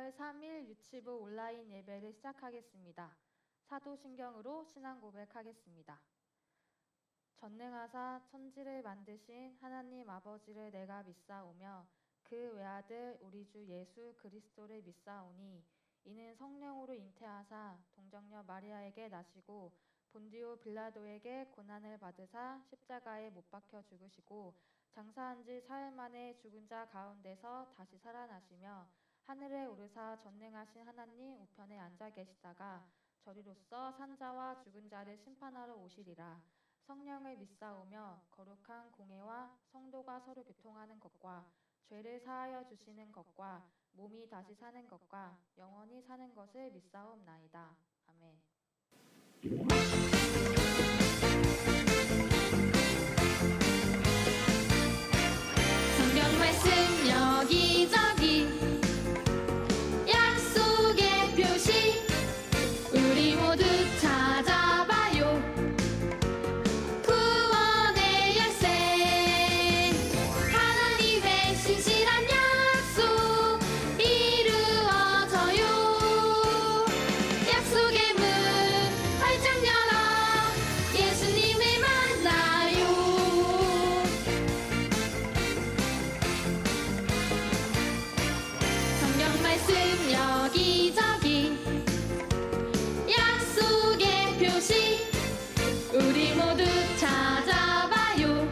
6월 3일 유치부 온라인 예배를 시작하겠습니다. 사도신경으로 신앙 고백하겠습니다. 전능하사 천지를 만드신 하나님 아버지를 내가 믿사오며 그 외아들 우리 주 예수 그리스도를 믿사오니 이는 성령으로 잉태하사 동정녀 마리아에게 나시고 본디오 빌라도에게 고난을 받으사 십자가에 못 박혀 죽으시고 장사한 지 사흘 만에 죽은 자 가운데서 다시 살아나시며 하늘에 오르사 전능하신 하나님 우편에 앉아 계시다가 저리로서 산자와 죽은 자를 심판하러 오시리라. 성령을 믿사오며 거룩한 공회와 성도가 서로 교통하는 것과 죄를 사하여 주시는 것과 몸이 다시 사는 것과 영원히 사는 것을 믿사옵나이다. 아멘. 성경 말씀 여기저기 약속의 표시 우리 모두 찾아봐요. 구원의 열쇠 하나님의 신실한 약속 이루어져요. 약속의 문 활짝 열어 예수님을 만나요. 성경 말씀 여기저기 약속의 표시 우리 모두 찾아봐요.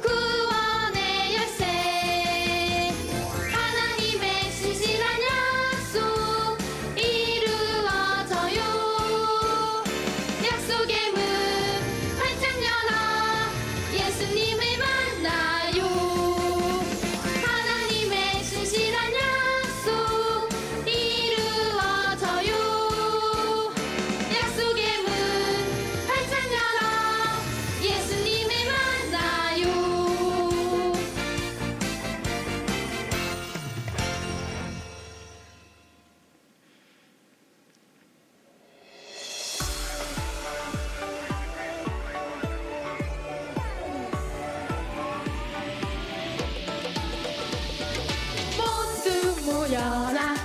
구원의 열쇠 하나님의 신실한 약속 이루어져요. 약속의 문 활짝 열어 예수님을 만나요. 하나님의 신실한 약속 이루어져요. 약속의 문 활짝 열어 예수님을 만나요. 모두 모여라.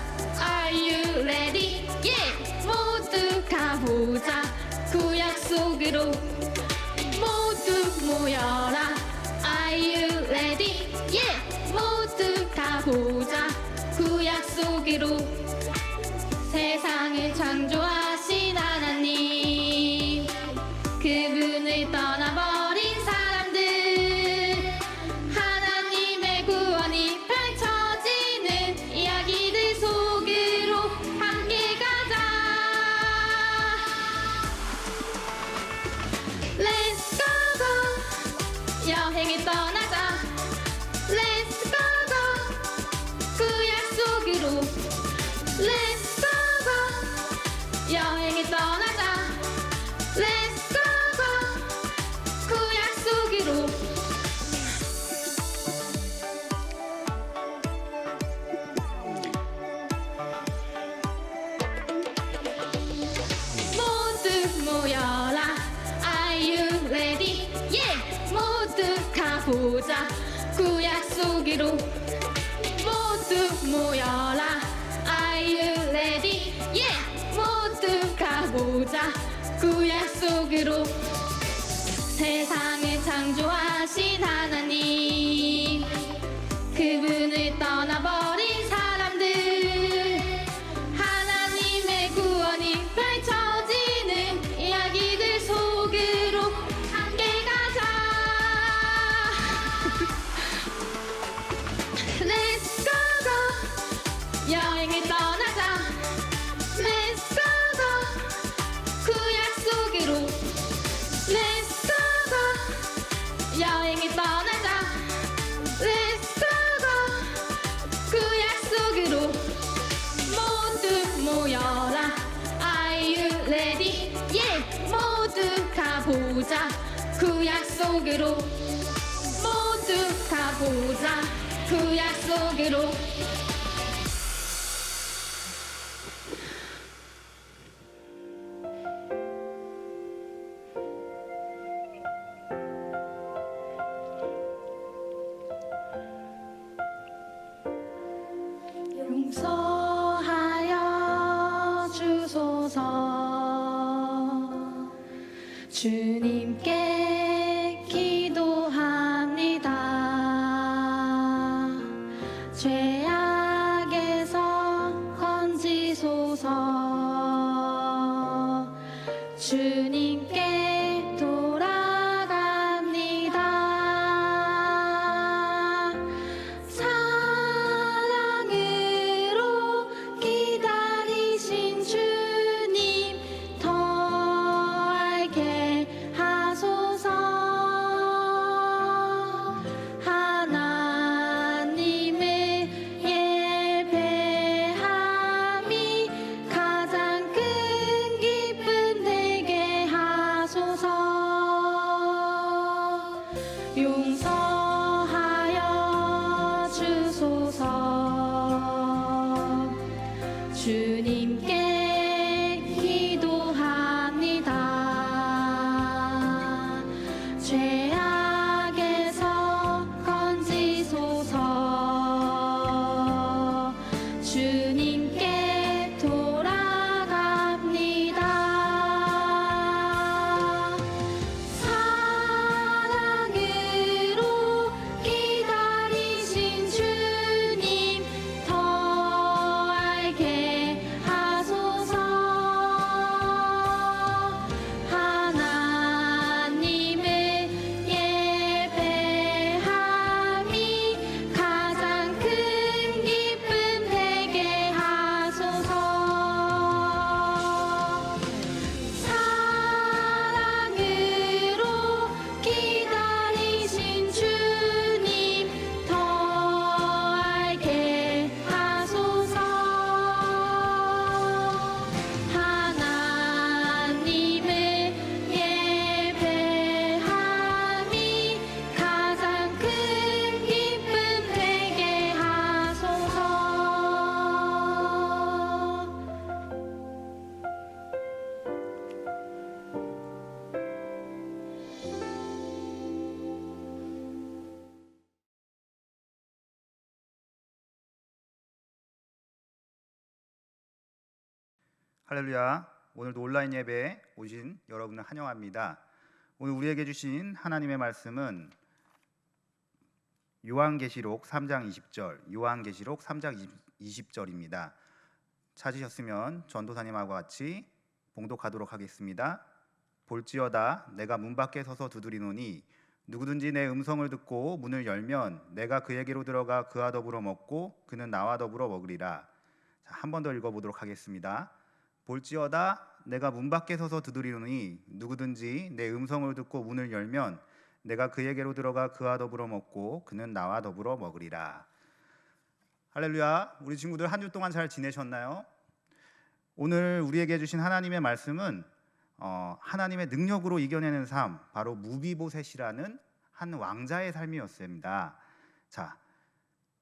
Are you ready? Yeah! 모두 가보자. 구약 속으로 모두 모여라. Are you ready? Yeah! 모두 가보자. 구약 속으로 세상을 창조하신 하나님 그분을 떠나버린 사람들 하나님의 구원이 펼쳐지는 이야기들 속으로 함께 가자. Let's go go 여행을 떠나자. Let's go go 구약 속으로 Let's go go 여행을 떠나자. Let's go go 구약 속으로 모두 모여라. Are you ready? Yeah! 모두 가보자. 구약 속으로 모두 모여라. Are you ready? Yeah! 모두 가보자. 구약 속으로 세상을 창조하신 하나님 그분을 떠나버린 사람들 하나님의 구원이 펼쳐지는 이야기들 속으로 함께 가자. Let's go go 여행을 떠나자. Let's go go 구약 속으로 Let's go go 여행을 떠나자. Let's go go 구약 속으로 모두 모여라. Are you ready? Yeah! 모두 가보자. 구약 속으로 모두 가보자. 구약 속으로 용서 주소서. 주님께 기도합니다. 죄악에서 건지소서. 주님께 돌아갑니다. 사랑으로 기다리신 주님 더 알게 하소서. 하나님을 예배함이 가장 큰 기쁨 되게 하소서. 용서하여 주소서. 주님께 기도합니다. 죄악에서 건지소서. 주님께 돌아갑니다. 사랑으로 기다리신 주님 더 알게 하소서. 하나님을 예배함이 가장 큰 기쁨 되게 하소서. 사랑으로 기다리신 주님 더 알게 하소서. 하나님을 예배함이 가장 큰 기쁨 되게 하소서. 할렐루야. 오늘도 온라인 예배에 오신 여러분을 환영합니다. 오늘 우리에게 주신 하나님의 말씀은 요한계시록 3장 20절, 요한계시록 3장 20절입니다. 찾으셨으면 전도사님하고 같이 봉독하도록 하겠습니다. 볼지어다 내가 문 밖에 서서 두드리노니 누구든지 내 음성을 듣고 문을 열면 내가 그에게로 들어가 그와 더불어 먹고 그는 나와 더불어 먹으리라. 한 번 더 읽어보도록 하겠습니다. 볼지어다 내가 문 밖에 서서 두드리노니 누구든지 내 음성을 듣고 문을 열면 내가 그에게로 들어가 그와 더불어 먹고 그는 나와 더불어 먹으리라. 할렐루야. 우리 친구들 한 주 동안 잘 지내셨나요? 오늘 우리에게 주신 하나님의 말씀은 하나님의 능력으로 이겨내는 삶, 바로 무비보셋이라는 한 왕자의 삶이었습니다. 자,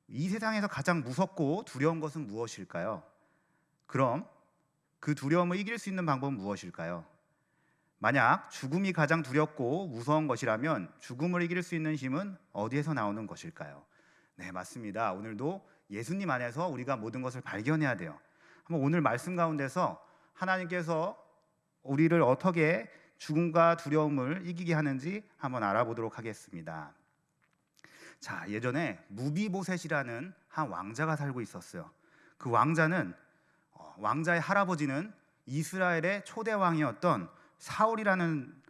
이 세상에서 가장 무섭고 두려운 것은 무엇일까요? 그럼 그 두려움을 이길 수 있는 방법은 무엇일까요? 만약 죽음이 가장 두렵고 무서운 것이라면 죽음을 이길 수 있는 힘은 어디에서 나오는 것일까요? 네, 맞습니다. 오늘도 예수님 안에서 우리가 모든 것을 발견해야 돼요. 한번 오늘 말씀 가운데서 하나님께서 우리를 어떻게 죽음과 두려움을 이기게 하는지 한번 알아보도록 하겠습니다. 자, 예전에 무비보셋이라는 한 왕자가 살고 있었어요. 그 왕자의 할아버지는 이스라엘의 초대 왕이었던 사울이라는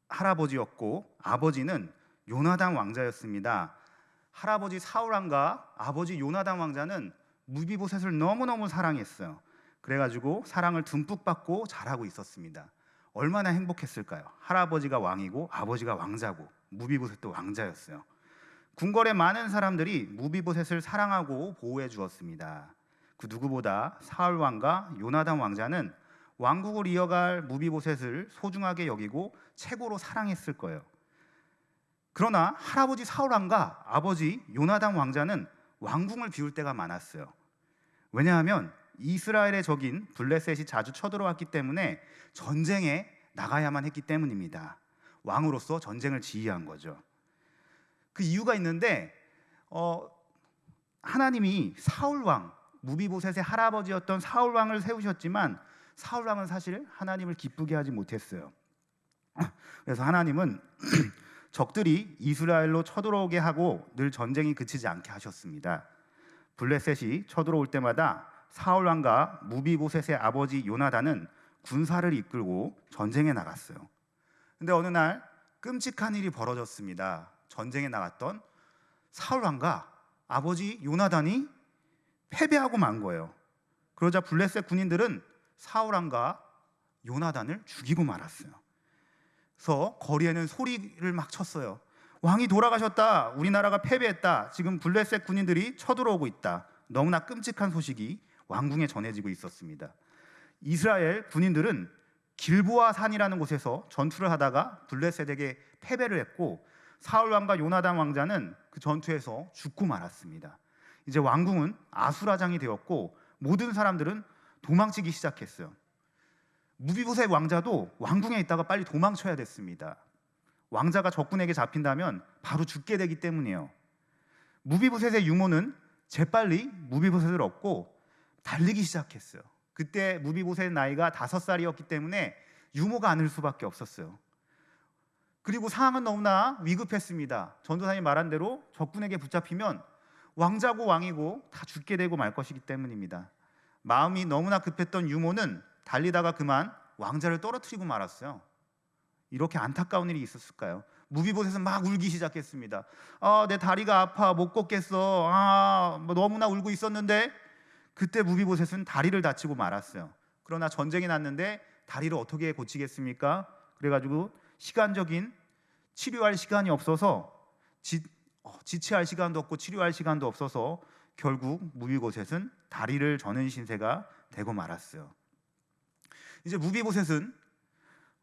할아버지였고 아버지는 요나단 왕자였습니다. 할아버지 사울 왕과 아버지 요나단 왕자는 무비보셋을 너무너무 사랑했어요. 그래가지고 사랑을 듬뿍 받고 자라고 있었습니다. 얼마나 행복했을까요? 할아버지가 왕이고 아버지가 왕자고 무비보셋도 왕자였어요. 궁궐의 많은 사람들이 무비보셋을 사랑하고 보호해 주었습니다. 그 누구보다 사울 왕과 요나단 왕자는 왕국을 이어갈 무비보셋을 소중하게 여기고 최고로 사랑했을 거예요. 그러나 할아버지 사울 왕과 아버지 요나단 왕자는 왕궁을 비울 때가 많았어요. 왜냐하면 이스라엘의 적인 블레셋이 자주 쳐들어왔기 때문에 전쟁에 나가야만 했기 때문입니다. 왕으로서 전쟁을 지휘한 거죠. 그 이유가 있는데 하나님이 사울 왕, 무비보셋의 할아버지였던 사울 왕을 세우셨지만 사울 왕은 사실 하나님을 기쁘게 하지 못했어요. 그래서 하나님은 적들이 이스라엘로 쳐들어오게 하고 늘 전쟁이 그치지 않게 하셨습니다. 블레셋이 쳐들어올 때마다 사울 왕과 무비보셋의 아버지 요나단은 군사를 이끌고 전쟁에 나갔어요. 근데 어느 날 끔찍한 일이 벌어졌습니다. 전쟁에 나갔던 사울 왕과 아버지 요나단이 패배하고 만 거예요. 그러자 블레셋 군인들은 사울 왕과 요나단을 죽이고 말았어요. 그래서 거리에는 소리를 막 쳤어요. 왕이 돌아가셨다. 우리나라가 패배했다. 지금 블레셋 군인들이 쳐들어오고 있다. 너무나 끔찍한 소식이 왕궁에 전해지고 있었습니다. 이스라엘 군인들은 길보아 산이라는 곳에서 전투를 하다가 블레셋에게 패배를 했고 사울 왕과 요나단 왕자는 그 전투에서 죽고 말았습니다. 이제 왕궁은 아수라장이 되었고 모든 사람들은 도망치기 시작했어요. 무비보셋 왕자도 왕궁에 있다가 빨리 도망쳐야 됐습니다. 왕자가 적군에게 잡힌다면 바로 죽게 되기 때문이에요. 무비보셋의 유모는 재빨리 무비보셋을 얻고 달리기 시작했어요. 그때 무비보셋의 나이가 5살이었기 때문에 유모가 아닐 수밖에 없었어요. 그리고 상황은 너무나 위급했습니다. 전도사님이 말한 대로 적군에게 붙잡히면 왕자고 왕이고 다 죽게 되고 말 것이기 때문입니다. 마음이 너무나 급했던 유모는 달리다가 그만 왕자를 떨어뜨리고 말았어요. 이렇게 안타까운 일이 있었을까요? 무비보셋은 막 울기 시작했습니다. 내 다리가 아파 못 걷겠어. 너무나 울고 있었는데 그때 무비보셋은 다리를 다치고 말았어요. 그러나 전쟁이 났는데 다리를 어떻게 고치겠습니까? 그래가지고 시간적인 치료할 시간이 없어서 지체할 시간도 없고 치료할 시간도 없어서 결국 무비보셋은 다리를 저는 신세가 되고 말았어요. 이제 무비보셋은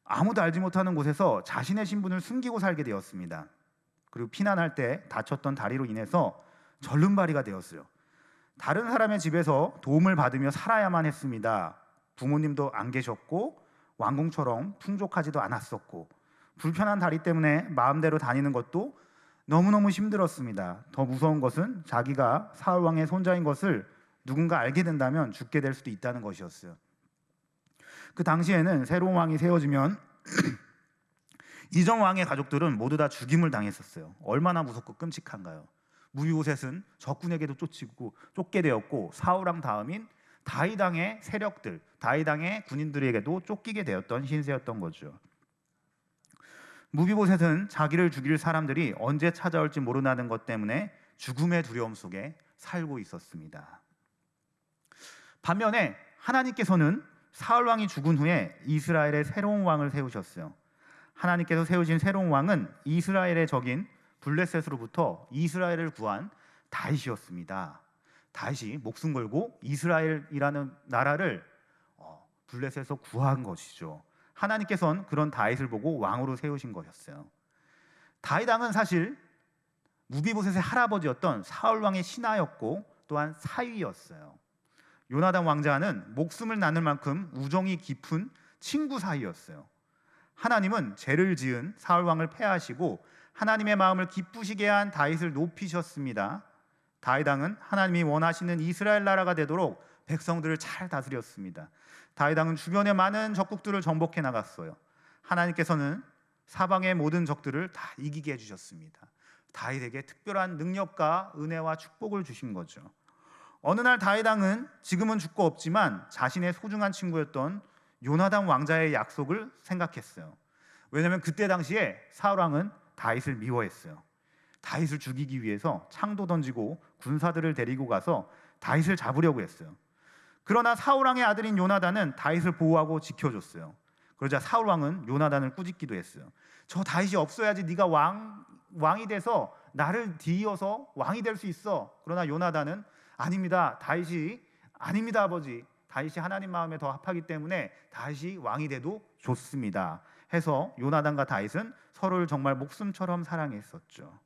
아무도 알지 못하는 곳에서 자신의 신분을 숨기고 살게 되었습니다. 그리고 피난할 때 다쳤던 다리로 인해서 절름발이가 되었어요. 다른 사람의 집에서 도움을 받으며 살아야만 했습니다. 부모님도 안 계셨고 왕궁처럼 풍족하지도 않았었고 불편한 다리 때문에 마음대로 다니는 것도 너무너무 힘들었습니다. 더 무서운 것은 자기가 사울 왕의 손자인 것을 누군가 알게 된다면 죽게 될 수도 있다는 것이었어요. 그 당시에는 새로운 왕이 세워지면 이전 왕의 가족들은 모두 다 죽임을 당했었어요. 얼마나 무섭고 끔찍한가요? 무비보셋은 적군에게도 쫓게 되었고 사울 왕 다음인 다윗왕의 세력들, 다윗왕의 군인들에게도 쫓기게 되었던 신세였던 거죠. 무비보셋은 자기를 죽일 사람들이 언제 찾아올지 모른다는 것 때문에 죽음의 두려움 속에 살고 있었습니다. 반면에 하나님께서는 사울 왕이 죽은 후에 이스라엘의 새로운 왕을 세우셨어요. 하나님께서 세우신 새로운 왕은 이스라엘의 적인 블레셋으로부터 이스라엘을 구한 다윗이었습니다. 다윗이 목숨 걸고 이스라엘이라는 나라를 블레셋에서 구한 것이죠. 하나님께서는 그런 다윗을 보고 왕으로 세우신 것이었어요. 다윗 왕은 사실 무비보셋의 할아버지였던 사울 왕의 신하였고 또한 사위였어요. 요나단 왕자는 목숨을 나눌 만큼 우정이 깊은 친구 사이였어요. 하나님은 죄를 지은 사울 왕을 폐하시고 하나님의 마음을 기쁘시게 한 다윗을 높이셨습니다. 다윗 왕은 하나님이 원하시는 이스라엘 나라가 되도록 백성들을 잘 다스렸습니다. 다윗 왕은 주변의 많은 적국들을 정복해 나갔어요. 하나님께서는 사방의 모든 적들을 다 이기게 해주셨습니다. 다윗에게 특별한 능력과 은혜와 축복을 주신 거죠. 어느 날 다윗 왕은 지금은 죽고 없지만 자신의 소중한 친구였던 요나단 왕자의 약속을 생각했어요. 왜냐하면 그때 당시에 사울 왕은 다윗을 미워했어요. 다윗을 죽이기 위해서 창도 던지고 군사들을 데리고 가서 다윗을 잡으려고 했어요. 그러나 사울 왕의 아들인 요나단은 다윗을 보호하고 지켜줬어요. 그러자 사울 왕은 요나단을 꾸짖기도 했어요. 저 다윗이 없어야지 네가 왕이 돼서 나를 뒤이어서 왕이 될 수 있어. 그러나 요나단은 아닙니다. 아닙니다, 아버지. 다윗이 하나님 마음에 더 합하기 때문에 다윗이 왕이 돼도 좋습니다. 해서 요나단과 다윗은 서로를 정말 목숨처럼 사랑했었죠.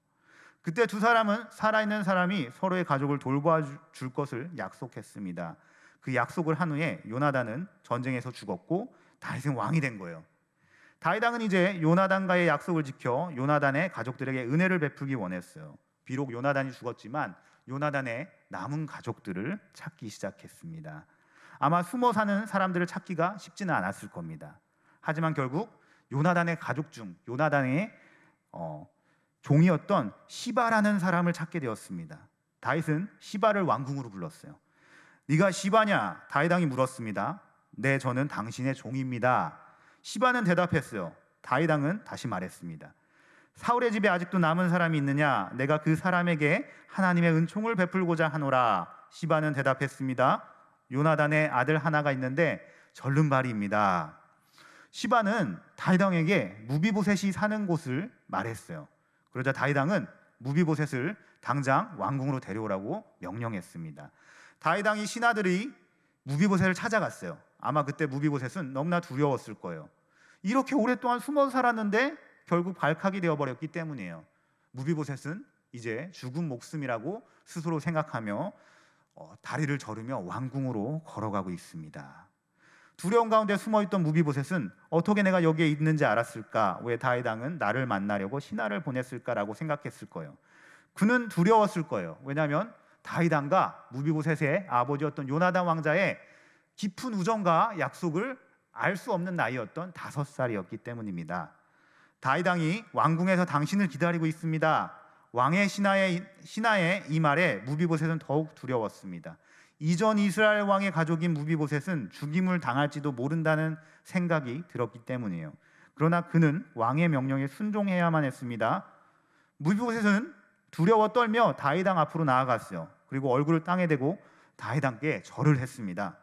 그때 두 사람은 살아있는 사람이 서로의 가족을 돌봐줄 것을 약속했습니다. 그 약속을 한 후에 요나단은 전쟁에서 죽었고 다윗은 왕이 된 거예요. 다윗 왕은 이제 요나단과의 약속을 지켜 요나단의 가족들에게 은혜를 베풀기 원했어요. 비록 요나단이 죽었지만 요나단의 남은 가족들을 찾기 시작했습니다. 아마 숨어 사는 사람들을 찾기가 쉽지는 않았을 겁니다. 하지만 결국 요나단의 가족 중 요나단의 종이었던 시바라는 사람을 찾게 되었습니다. 다윗은 시바를 왕궁으로 불렀어요. 네가 시바냐? 다윗 왕이 물었습니다. 네, 저는 당신의 종입니다. 시바는 대답했어요. 다윗 왕은 다시 말했습니다. 사울의 집에 아직도 남은 사람이 있느냐? 내가 그 사람에게 하나님의 은총을 베풀고자 하노라. 시바는 대답했습니다. 요나단의 아들 하나가 있는데 절름발이입니다. 시바는 다윗 왕에게 무비보셋이 사는 곳을 말했어요. 그러자 다윗 왕은 무비보셋을 당장 왕궁으로 데려오라고 명령했습니다. 다윗 왕이 신하들이 무비보셋을 찾아갔어요. 아마 그때 무비보셋은 너무나 두려웠을 거예요. 이렇게 오랫동안 숨어 살았는데 결국 발칵이 되어버렸기 때문이에요. 무비보셋은 이제 죽은 목숨이라고 스스로 생각하며 다리를 저르며 왕궁으로 걸어가고 있습니다. 두려움 가운데 숨어있던 무비보셋은 어떻게 내가 여기에 있는지 알았을까? 왜 다윗 왕은 나를 만나려고 신하를 보냈을까라고 생각했을 거예요. 그는 두려웠을 거예요. 왜냐하면 다윗 왕과 무비보셋의 아버지였던 요나단 왕자의 깊은 우정과 약속을 알 수 없는 나이였던 5살이었기 때문입니다. 다윗 왕이 왕궁에서 당신을 기다리고 있습니다. 왕의 신하의 이 말에 무비보셋은 더욱 두려웠습니다. 이전 이스라엘 왕의 가족인 무비보셋은 죽임을 당할지도 모른다는 생각이 들었기 때문이에요. 그러나 그는 왕의 명령에 순종해야만 했습니다. 무비보셋은 두려워 떨며 다윗 왕 앞으로 나아갔어요. 그리고 얼굴을 땅에 대고 다윗 왕께 절을 했습니다.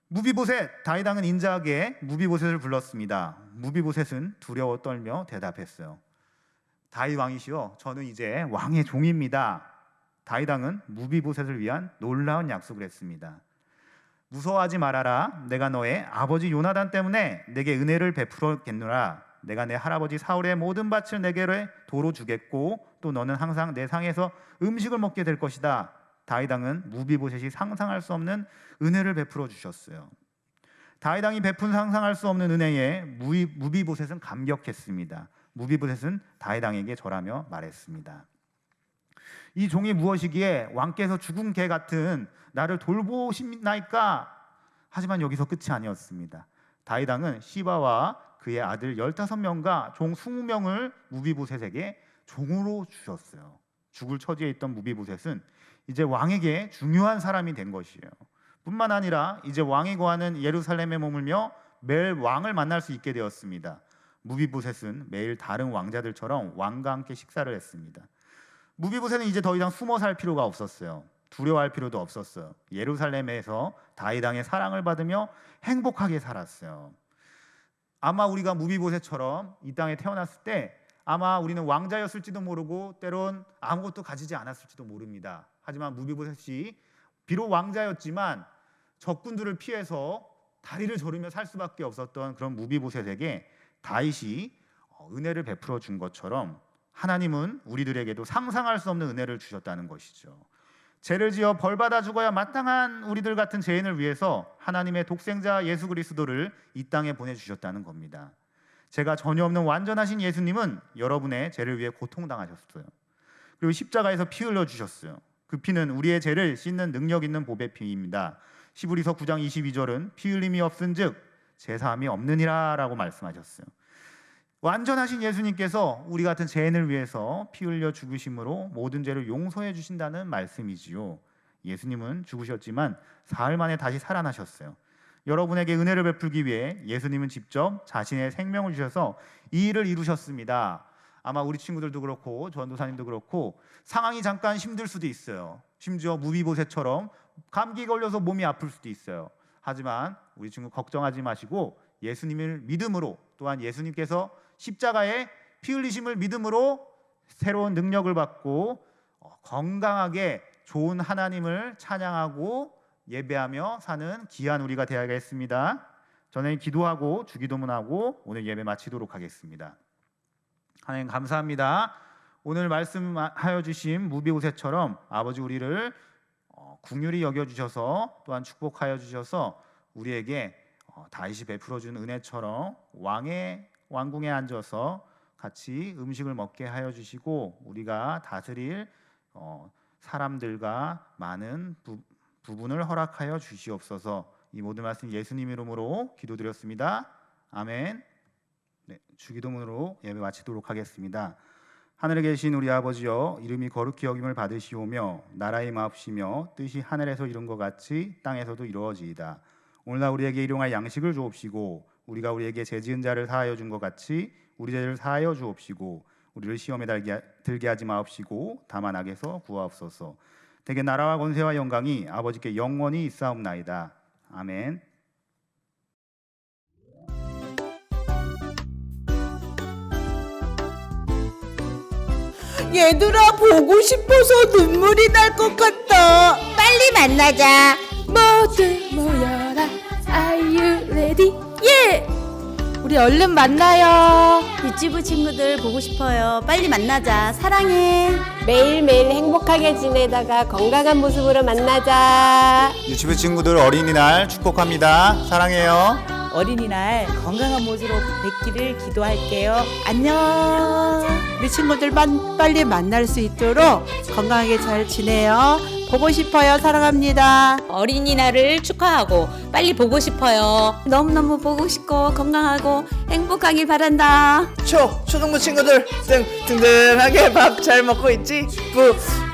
무비보셋! 다윗 왕은 인자하게 무비보셋을 불렀습니다. 무비보셋은 두려워 떨며 대답했어요. 다윗 왕이시여, 저는 이제 왕의 종입니다. 다윗 왕은 무비보셋을 위한 놀라운 약속을 했습니다. 무서워하지 말아라. 내가 너의 아버지 요나단 때문에 내게 은혜를 베풀었겠노라. 내가 내 할아버지 사울의 모든 밭을 내게 도로 주겠고 또 너는 항상 내 상에서 음식을 먹게 될 것이다. 다윗 왕은 무비보셋이 상상할 수 없는 은혜를 베풀어 주셨어요. 다윗 왕이 베푼 상상할 수 없는 은혜에 무비보셋은 감격했습니다. 무비보셋은 다윗 왕에게 절하며 말했습니다. 이 종이 무엇이기에 왕께서 죽은 개 같은 나를 돌보시나이까? 하지만 여기서 끝이 아니었습니다. 다윗 왕은 시바와 그의 아들 15명과 종 20명을 무비보셋에게 종으로 주셨어요. 죽을 처지에 있던 무비보셋은 이제 왕에게 중요한 사람이 된 것이에요. 뿐만 아니라 이제 왕이 거하는 예루살렘에 머물며 매일 왕을 만날 수 있게 되었습니다. 무비보셋은 매일 다른 왕자들처럼 왕과 함께 식사를 했습니다. 무비보셋은 이제 더 이상 숨어 살 필요가 없었어요. 두려워할 필요도 없었어요. 예루살렘에서 다윗 왕의 사랑을 받으며 행복하게 살았어요. 아마 우리가 무비보셋처럼 이 땅에 태어났을 때 아마 우리는 왕자였을지도 모르고 때론 아무것도 가지지 않았을지도 모릅니다. 하지만 무비보셋이 비록 왕자였지만 적군들을 피해서 다리를 저르며 살 수밖에 없었던 그런 무비보셋에게 다윗이 은혜를 베풀어 준 것처럼 하나님은 우리들에게도 상상할 수 없는 은혜를 주셨다는 것이죠. 죄를 지어 벌받아 죽어야 마땅한 우리들 같은 죄인을 위해서 하나님의 독생자 예수 그리스도를 이 땅에 보내주셨다는 겁니다. 죄가 전혀 없는 완전하신 예수님은 여러분의 죄를 위해 고통당하셨어요. 그리고 십자가에서 피 흘려주셨어요. 그 피는 우리의 죄를 씻는 능력 있는 보배 피입니다. 시브리서 9장 22절은 피 흘림이 없은즉 제사함이 없느니라 라고 말씀하셨어요. 완전하신 예수님께서 우리 같은 죄인을 위해서 피 흘려 죽으심으로 모든 죄를 용서해 주신다는 말씀이지요. 예수님은 죽으셨지만 사흘 만에 다시 살아나셨어요. 여러분에게 은혜를 베풀기 위해 예수님은 직접 자신의 생명을 주셔서 이 일을 이루셨습니다. 아마 우리 친구들도 그렇고 전도사님도 그렇고 상황이 잠깐 힘들 수도 있어요. 심지어 무비보셋처럼 감기 걸려서 몸이 아플 수도 있어요. 하지만 우리 친구 걱정하지 마시고 예수님을 믿음으로, 또한 예수님께서 십자가에 피 흘리심을 믿음으로 새로운 능력을 받고 건강하게 좋은 하나님을 찬양하고 예배하며 사는 귀한 우리가 되어야겠습니다. 저는 기도하고 주기도문하고 오늘 예배 마치도록 하겠습니다. 하나님 감사합니다. 오늘 말씀하여 주신 무비보셋처럼 아버지 우리를 긍휼히 여겨주셔서 또한 축복하여 주셔서 우리에게 다윗이 베풀어 준 은혜처럼 왕궁에 앉아서 같이 음식을 먹게 하여 주시고 우리가 다스릴 사람들과 많은 부분을 허락하여 주시옵소서. 이 모든 말씀 예수님 이름으로 기도드렸습니다. 아멘. 네, 주기도문으로 예배 마치도록 하겠습니다. 하늘에 계신 우리 아버지여, 이름이 거룩히 여김을 받으시오며 나라의 마옵시며 뜻이 하늘에서 이룬 것 같이 땅에서도 이루어지이다. 오늘날 우리에게 일용할 양식을 주옵시고 우리가 우리에게 죄지은 자를 사하여 준 것 같이 우리 죄를 사하여 주옵시고 우리를 시험에 들게 하지 마옵시고 다만 악에서 구하옵소서. 대개 나라와 권세와 영광이 아버지께 영원히 있사옵나이다. 아멘. 얘들아, 보고 싶어서 눈물이 날 것 같다. 빨리 만나자. 모두 모여라. Are you ready? 예! 우리 얼른 만나요. 유치부 친구들 보고 싶어요. 빨리 만나자. 사랑해. 매일매일 행복하게 지내다가 건강한 모습으로 만나자. 유치부 친구들 어린이날 축복합니다. 사랑해요. 어린이날 건강한 모습으로 뵙기를 기도할게요. 안녕. 우리 친구들 빨리 만날 수 있도록 건강하게 잘 지내요. 보고 싶어요. 사랑합니다. 어린이날을 축하하고 빨리 보고 싶어요. 너무너무 보고 싶고 건강하고 행복하길 바란다. 초등부 친구들 든든하게 밥 잘 먹고 있지?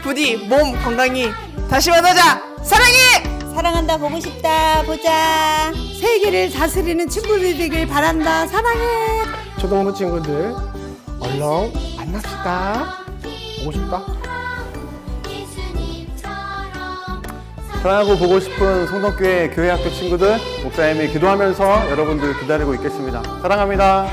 부디 몸 건강히 다시 만나자. 사랑해. 사랑한다. 보고 싶다. 보자. 세계를 다스리는 친구들이 되길 바란다. 사랑해. 초등부 친구들 얼른 만납시다. 보고 싶다. 사랑하고 보고 싶은 성덕교회 교회학교 친구들, 목사님이 기도하면서 여러분들 기다리고 있겠습니다. 사랑합니다.